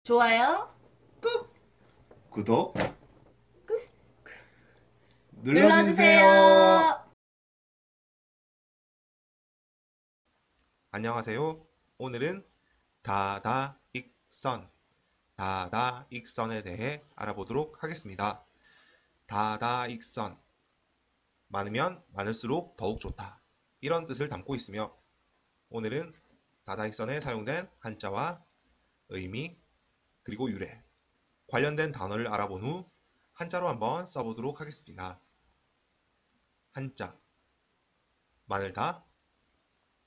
좋아요 꾹! 구독 눌러주세요. 눌러주세요. 안녕하세요. 오늘은 다다익선, 다다익선에 대해 알아보도록 하겠습니다. 다다익선, 많으면 많을수록 더욱 좋다. 이런 뜻을 담고 있으며 오늘은 다다익선에 사용된 한자와 의미, 그리고 유래, 관련된 단어를 알아본 후 한자로 한번 써보도록 하겠습니다. 한자, 마늘다,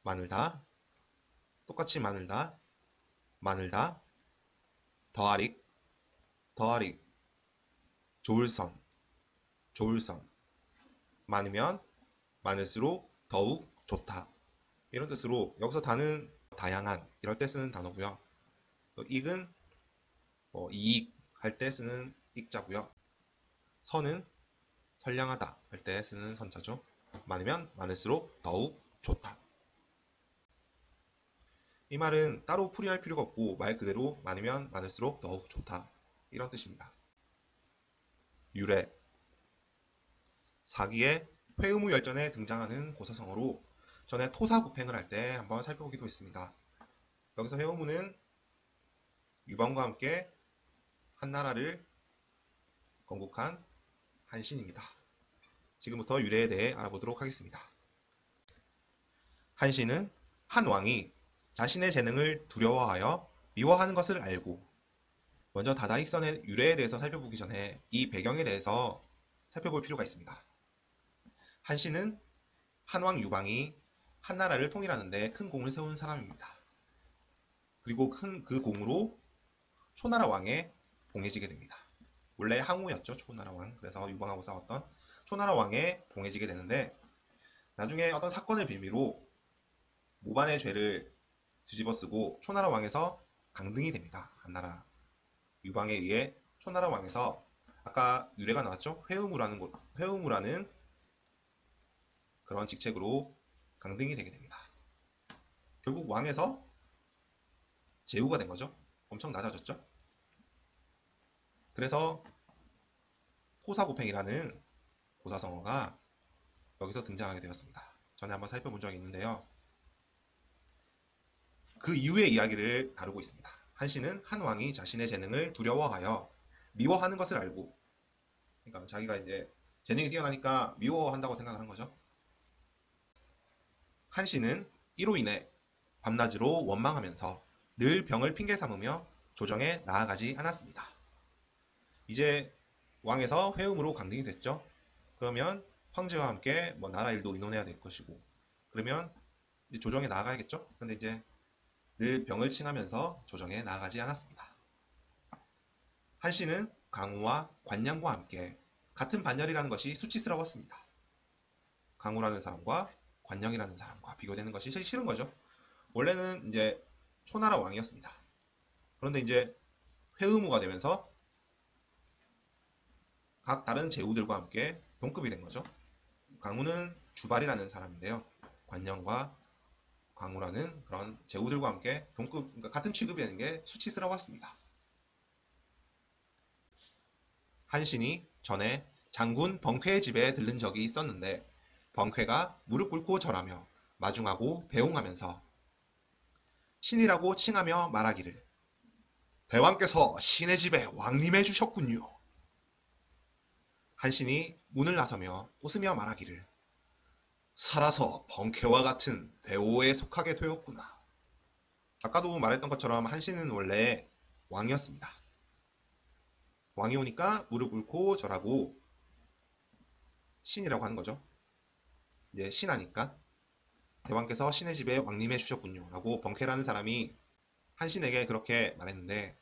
마늘다, 똑같이 마늘다, 마늘다, 더하릭, 더하릭, 조울선, 조울선, 많으면 많을수록 더욱 좋다. 이런 뜻으로 여기서 다는 다양한 이럴 때 쓰는 단어고요. 익은 이익 할 때 쓰는 익자고요. 선은 선량하다 할 때 쓰는 선자죠. 많으면 많을수록 더욱 좋다. 이 말은 따로 풀이할 필요가 없고 말 그대로 많으면 많을수록 더욱 좋다. 이런 뜻입니다. 유래, 사기의 회의무열전에 등장하는 고사성어로 전에 토사구팽을 할 때 한번 살펴보기도 했습니다. 여기서 회의무는 유방과 함께 한나라를 건국한 한신입니다. 지금부터 유래에 대해 알아보도록 하겠습니다. 한신은 한 왕이 자신의 재능을 두려워하여 미워하는 것을 알고, 먼저 다다익선의 유래에 대해서 살펴보기 전에 이 배경에 대해서 살펴볼 필요가 있습니다. 한신은 한왕 유방이 한나라를 통일하는 데 큰 공을 세운 사람입니다. 그리고 그 공으로 초나라 왕에 봉해지게 됩니다. 원래 항우였죠, 초나라 왕. 그래서 유방하고 싸웠던 초나라 왕에 봉해지게 되는데, 나중에 어떤 사건을 빌미로 모반의 죄를 뒤집어쓰고 초나라 왕에서 강등이 됩니다. 한나라 유방에 의해 초나라 왕에서 아까 유래가 나왔죠? 회의무라는 그런 직책으로 강등이 되게 됩니다. 결국 왕에서 제후가 된 거죠. 엄청 낮아졌죠. 그래서 토사구팽이라는 고사성어가 여기서 등장하게 되었습니다. 전에 한번 살펴본 적이 있는데요. 그 이후의 이야기를 다루고 있습니다. 한신은 한 왕이 자신의 재능을 두려워하여 미워하는 것을 알고, 그러니까 자기가 이제 재능이 뛰어나니까 미워한다고 생각을 한 거죠. 한신은 이로 인해 밤낮으로 원망하면서 늘 병을 핑계 삼으며 조정에 나아가지 않았습니다. 이제 왕에서 회음으로 강등이 됐죠. 그러면 황제와 함께 나라 일도 의논해야 될 것이고, 그러면 이제 조정에 나아가야겠죠. 근데 이제 늘 병을 칭하면서 조정에 나아가지 않았습니다. 한신은 강우와 관량과 함께 같은 반열이라는 것이 수치스러웠습니다. 강우라는 사람과 관량이라는 사람과 비교되는 것이 제일 싫은 거죠. 원래는 이제 초나라 왕이었습니다. 그런데 이제 회의무가 되면서 각 다른 제후들과 함께 동급이 된 거죠. 강우는 주발이라는 사람인데요. 관령과 강우라는 그런 제후들과 함께 동급, 그러니까 같은 취급이 되는 게 수치스러웠습니다. 한신이 전에 장군 벙쾌의 집에 들른 적이 있었는데, 벙쾌가 무릎 꿇고 절하며 마중하고 배웅하면서 신이라고 칭하며 말하기를, 대왕께서 신의 집에 왕림해 주셨군요. 한신이 문을 나서며 웃으며 말하기를, 살아서 벙쾌와 같은 대오에 속하게 되었구나. 아까도 말했던 것처럼 한신은 원래 왕이었습니다. 왕이 오니까 무릎 꿇고 절하고 신이라고 하는 거죠. 이제 신하니까 대왕께서 신의 집에 왕림해 주셨군요 라고 벙쾌라는 사람이 한신에게 그렇게 말했는데,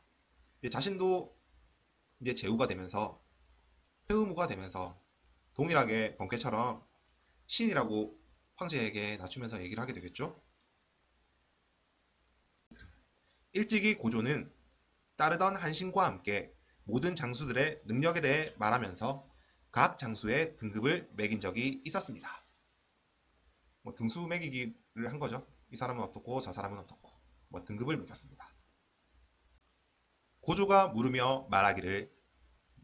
이제 자신도 이제 제후가 되면서 회의무가 되면서 동일하게 벙쾌처럼 신이라고 황제에게 낮추면서 얘기를 하게 되겠죠. 일찍이 고조는 따르던 한신과 함께 모든 장수들의 능력에 대해 말하면서 각 장수의 등급을 매긴 적이 있었습니다. 등수 매기기를 한 거죠. 이 사람은 어떻고 저 사람은 어떻고 등급을 매겼습니다. 고조가 물으며 말하기를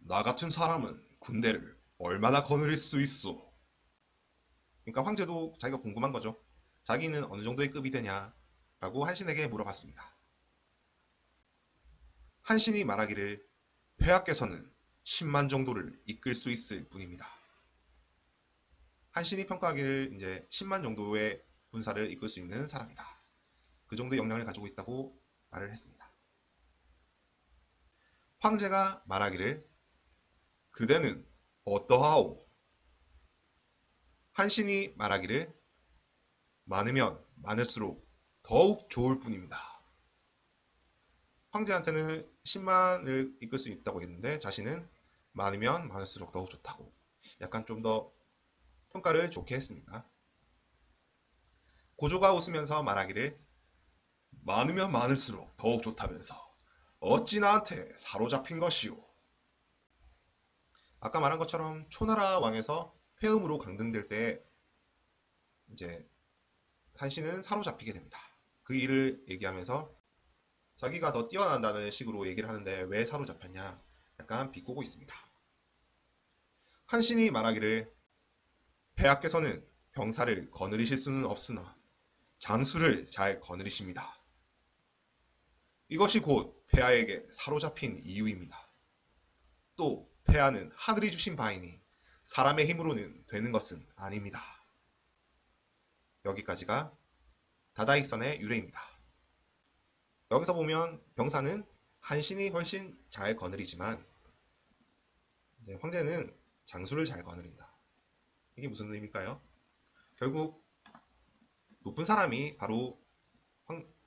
나 같은 사람은 군대를 얼마나 거느릴 수 있어? 그러니까 황제도 자기가 궁금한 거죠. 자기는 어느 정도의 급이 되냐? 라고 한신에게 물어봤습니다. 한신이 말하기를 폐하께서는 10만 정도를 이끌 수 있을 뿐입니다. 한신이 평가하기를 이제 10만 정도의 군사를 이끌 수 있는 사람이다. 그 정도의 역량을 가지고 있다고 말을 했습니다. 황제가 말하기를 그대는 어떠하오? 한신이 말하기를 많으면 많을수록 더욱 좋을 뿐입니다. 황제한테는 10만을 이끌 수 있다고 했는데 자신은 많으면 많을수록 더욱 좋다고 약간 좀 더 평가를 좋게 했습니다. 고조가 웃으면서 말하기를 많으면 많을수록 더욱 좋다면서 어찌 나한테 사로잡힌 것이오? 아까 말한 것처럼 초나라 왕에서 폐음으로 강등될 때 이제 한신은 사로잡히게 됩니다. 그 일을 얘기하면서 자기가 더 뛰어난다는 식으로 얘기를 하는데 왜 사로잡혔냐 약간 비꼬고 있습니다. 한신이 말하기를 폐하께서는 병사를 거느리실 수는 없으나 장수를 잘 거느리십니다. 이것이 곧 폐하에게 사로잡힌 이유입니다. 또 폐하는 하늘이 주신 바이니 사람의 힘으로는 되는 것은 아닙니다. 여기까지가 다다익선의 유래입니다. 여기서 보면 병사는 한신이 훨씬 잘 거느리지만 황제는 장수를 잘 거느린다. 이게 무슨 의미일까요? 결국 높은 사람이 바로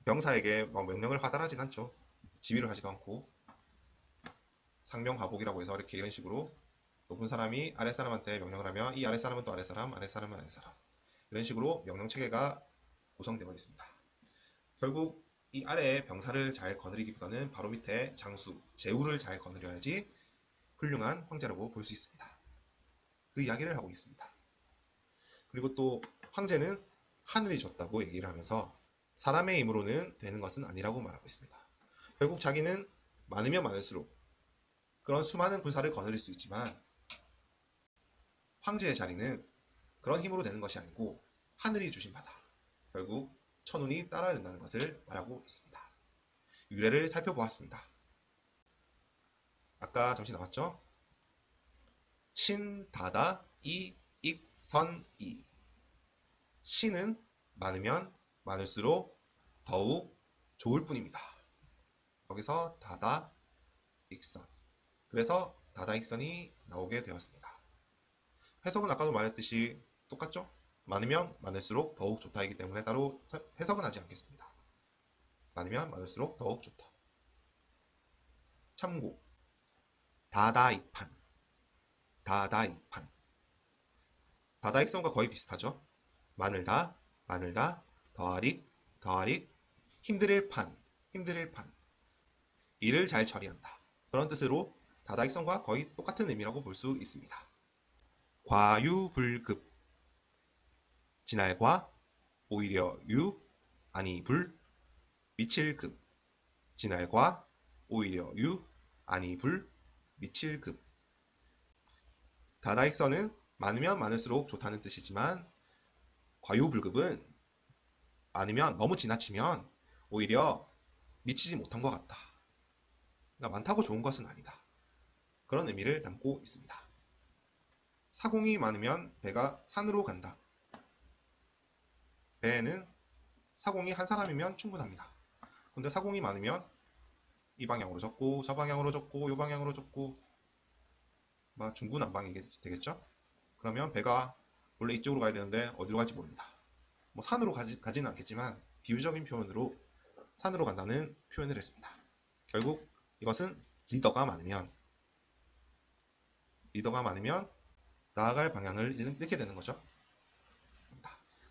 병사에게 명령을 하달하진 않죠. 지휘를 하지도 않고 상명하복이라고 해서 이렇게 이런 식으로 높은 사람이 아랫사람한테 명령을 하면 이 아랫사람은 또 아랫사람, 아랫사람은 아랫사람 이런 식으로 명령체계가 구성되어 있습니다. 결국 이 아래의 병사를 잘 거느리기보다는 바로 밑에 장수, 제후를 잘 거느려야지 훌륭한 황제라고 볼 수 있습니다. 그 이야기를 하고 있습니다. 그리고 또 황제는 하늘이 줬다고 얘기를 하면서 사람의 힘으로는 되는 것은 아니라고 말하고 있습니다. 결국 자기는 많으면 많을수록 그런 수많은 군사를 거느릴 수 있지만 황제의 자리는 그런 힘으로 되는 것이 아니고 하늘이 주신 바다. 결국 천운이 따라야 된다는 것을 말하고 있습니다. 유래를 살펴보았습니다. 아까 잠시 나왔죠? 신, 다다, 이, 익, 선, 이. 신은 많으면 많을수록 더욱 좋을 뿐입니다. 여기서 다다, 익선. 그래서 다다익선이 나오게 되었습니다. 해석은 아까도 말했듯이 똑같죠? 많으면 많을수록 더욱 좋다이기 때문에 따로 해석은 하지 않겠습니다. 많으면 많을수록 더욱 좋다. 참고 다다익판 다다익판 다다익선과 거의 비슷하죠? 많을다 많을다 더하릭 더하릭 힘들일 판 힘들일 판 일을 잘 처리한다. 그런 뜻으로 다다익선과 거의 똑같은 의미라고 볼 수 있습니다. 과유불급 진할과 오히려 유 아니 불 미칠 급 진할과 오히려 유 아니 불 미칠 급 다다익선은 많으면 많을수록 좋다는 뜻이지만 과유불급은 많으면 너무 지나치면 오히려 미치지 못한 것 같다. 그러니까 많다고 좋은 것은 아니다. 그런 의미를 담고 있습니다. 사공이 많으면 배가 산으로 간다. 배에는 사공이 한 사람이면 충분합니다. 근데 사공이 많으면 이 방향으로 젓고 저 방향으로 젓고 이 방향으로 젓고 막 중구난방이 되겠죠? 그러면 배가 원래 이쪽으로 가야 되는데 어디로 갈지 모릅니다. 뭐 산으로 가지는 않겠지만 비유적인 표현으로 산으로 간다는 표현을 했습니다. 결국 이것은 리더가 많으면 나아갈 방향을 잃게 되는 거죠.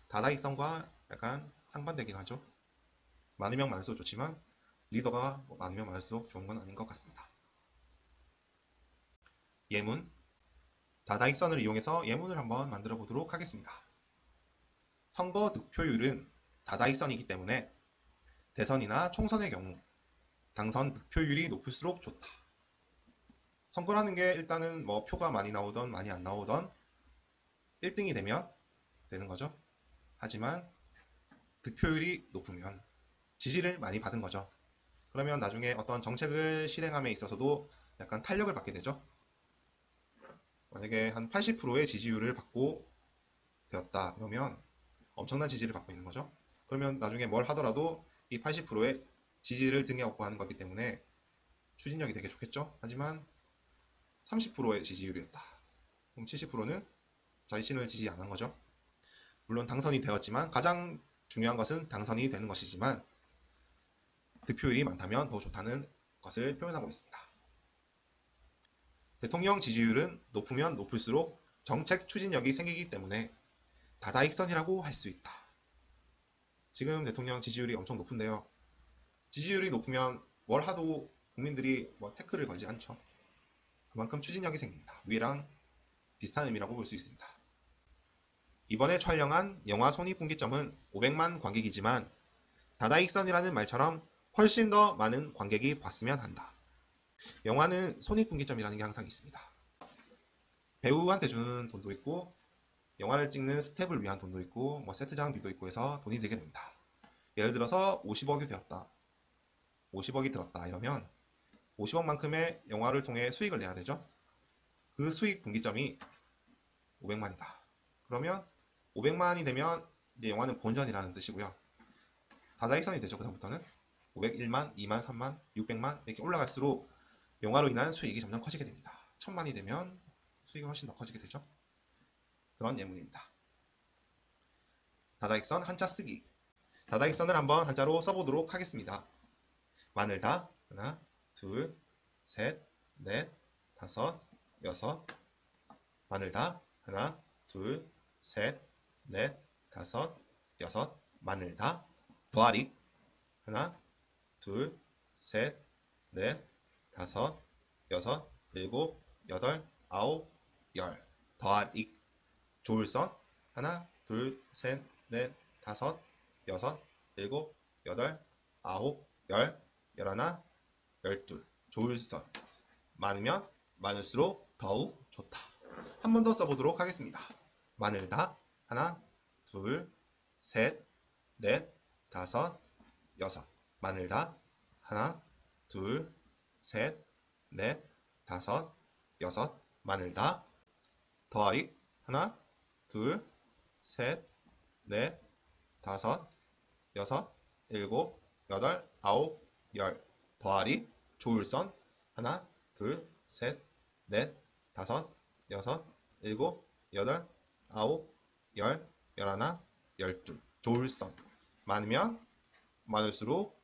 다다익선과 약간 상반되긴 하죠. 많으면 많을수록 좋지만 리더가 많으면 많을수록 좋은 건 아닌 것 같습니다. 예문 다다익선을 이용해서 예문을 한번 만들어 보도록 하겠습니다. 선거 득표율은 다다익선이기 때문에 대선이나 총선의 경우 당선 득표율이 높을수록 좋다. 선거라는 게 일단은 뭐 표가 많이 나오던 많이 안 나오던 1등이 되면 되는 거죠. 하지만 득표율이 높으면 지지를 많이 받은 거죠. 그러면 나중에 어떤 정책을 실행함에 있어서도 약간 탄력을 받게 되죠. 만약에 한 80%의 지지율을 받고 되었다. 그러면 엄청난 지지를 받고 있는 거죠. 그러면 나중에 뭘 하더라도 이 80%의 지지를 등에 업고 하는 거기 때문에 추진력이 되게 좋겠죠. 하지만 30%의 지지율이었다. 그럼 70%는 자신을 지지 안 한 거죠. 물론 당선이 되었지만 가장 중요한 것은 당선이 되는 것이지만 득표율이 많다면 더 좋다는 것을 표현하고 있습니다. 대통령 지지율은 높으면 높을수록 정책 추진력이 생기기 때문에 다다익선이라고 할 수 있다. 지금 대통령 지지율이 엄청 높은데요. 지지율이 높으면 뭘 하도 국민들이 뭐 태클을 걸지 않죠. 그만큼 추진력이 생깁니다. 위랑 비슷한 의미라고 볼 수 있습니다. 이번에 촬영한 영화 손익분기점은 500만 관객이지만 다다익선이라는 말처럼 훨씬 더 많은 관객이 봤으면 한다. 영화는 손익분기점이라는 게 항상 있습니다. 배우한테 주는 돈도 있고 영화를 찍는 스텝을 위한 돈도 있고 뭐 세트장비도 있고 해서 돈이 되게 됩니다. 예를 들어서 50억이 되었다. 50억이 들었다 이러면 50억만큼의 영화를 통해 수익을 내야 되죠. 그 수익 분기점이 500만이다. 그러면 500만이 되면 이제 영화는 본전이라는 뜻이고요. 다다익선이 되죠. 그다음부터는 501만, 2만, 3만, 600만 이렇게 올라갈수록 영화로 인한 수익이 점점 커지게 됩니다. 1000만이 되면 수익은 훨씬 더 커지게 되죠. 그런 예문입니다. 다다익선 한자 쓰기. 다다익선을 한번 한자로 써보도록 하겠습니다. 마늘다 하나, 둘, 셋, 넷, 다섯, 여섯. 마늘다 하나, 둘, 셋, 넷, 다섯, 여섯. 마늘다. 더하리 하나, 둘, 셋, 넷, 다섯, 여섯, 일곱, 여덟, 아홉, 열. 더하리. 조울선 하나, 둘, 셋, 넷, 다섯, 여섯, 일곱, 여덟, 아홉, 열, 열하나, 열둘. 조울선. 많으면 많을수록 더욱 좋다. 한 번 더 써보도록 하겠습니다. 마늘다 하나, 둘, 셋, 넷, 다섯, 여섯. 마늘다 하나, 둘, 셋, 넷, 다섯, 여섯. 마늘다. 더하리 하나, 둘, 셋, 넷, 다섯, 여섯, 일곱, 여덟, 아홉, 열. 더하리 조울선 하나, 둘, 셋, 넷, 다섯, 여섯, 일곱, 여덟, 아홉, 열, 열하나, 열둘. 조울선. 많으면 많을수록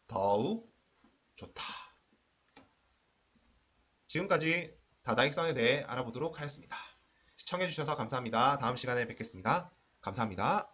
더욱 좋다. 지금까지 다다익선에 대해 알아보도록 하였습니다. 시청해주셔서 감사합니다. 다음 시간에 뵙겠습니다. 감사합니다.